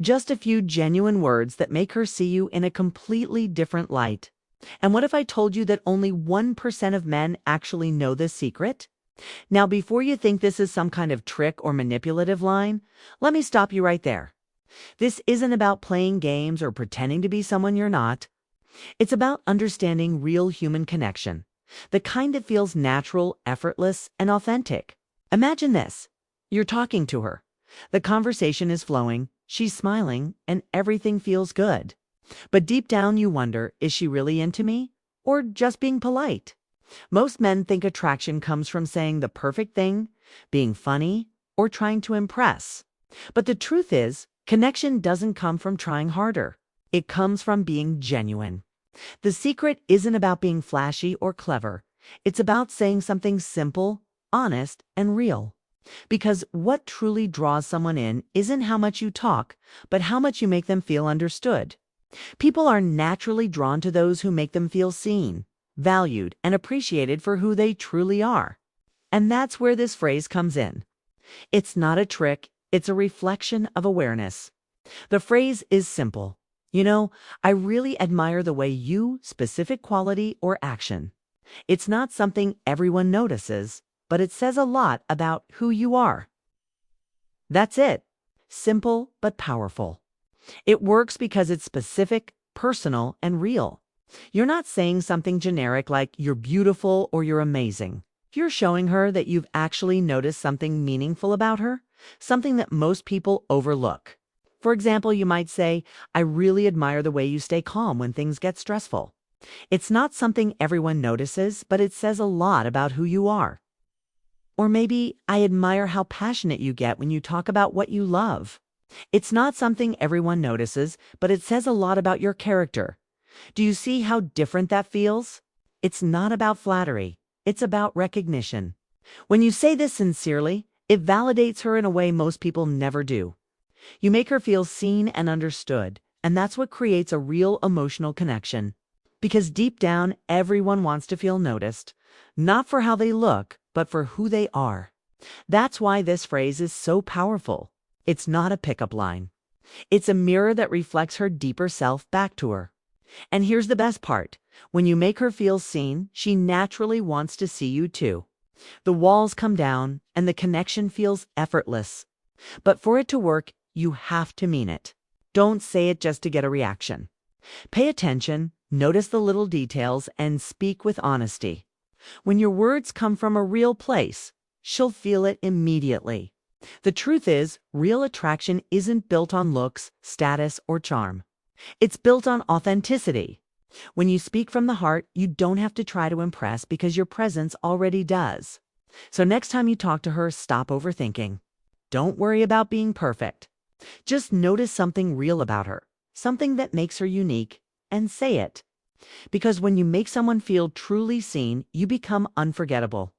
Just a few genuine words that make her see you in a completely different light. And what if I told you that only 1% of men actually know this secret? Now, before you think this is some kind of trick or manipulative line, let me stop you right there. This isn't about playing games or pretending to be someone you're not. It's about understanding real human connection, the kind that feels natural, effortless, and authentic. Imagine this. You're talking to her. The conversation is flowing, she's smiling, and everything feels good. But deep down you wonder, is she really into me? Or just being polite? Most men think attraction comes from saying the perfect thing, being funny, or trying to impress. But the truth is, connection doesn't come from trying harder. It comes from being genuine. The secret isn't about being flashy or clever. It's about saying something simple, honest, and real. Because what truly draws someone in isn't how much you talk, but how much you make them feel understood. People are naturally drawn to those who make them feel seen, valued, and appreciated for who they truly are. And that's where this phrase comes in. It's not a trick, it's a reflection of awareness. The phrase is simple. I really admire the way you, specific quality or action. It's not something everyone notices, but it says a lot about who you are. That's it. Simple but powerful. It works because it's specific, personal, and real. You're not saying something generic like you're beautiful or you're amazing. You're showing her that you've actually noticed something meaningful about her, something that most people overlook. For example, you might say, I really admire the way you stay calm when things get stressful. It's not something everyone notices, but it says a lot about who you are. Or maybe, I admire how passionate you get when you talk about what you love. It's not something everyone notices, but it says a lot about your character. Do you see how different that feels? It's not about flattery. It's about recognition. When you say this sincerely, it validates her in a way most people never do. You make her feel seen and understood, and that's what creates a real emotional connection. Because deep down, everyone wants to feel noticed, not for how they look, but for who they are. That's why this phrase is so powerful. It's not a pickup line. It's a mirror that reflects her deeper self back to her. And here's the best part. When you make her feel seen, she naturally wants to see you too. The walls come down, and the connection feels effortless. But for it to work, you have to mean it. Don't say it just to get a reaction. Pay attention, notice the little details, and speak with honesty. When your words come from a real place, she'll feel it immediately. The truth is, real attraction isn't built on looks, status, or charm. It's built on authenticity. When you speak from the heart, you don't have to try to impress because your presence already does. So next time you talk to her, stop overthinking. Don't worry about being perfect. Just notice something real about her, something that makes her unique, and say it. Because when you make someone feel truly seen, you become unforgettable.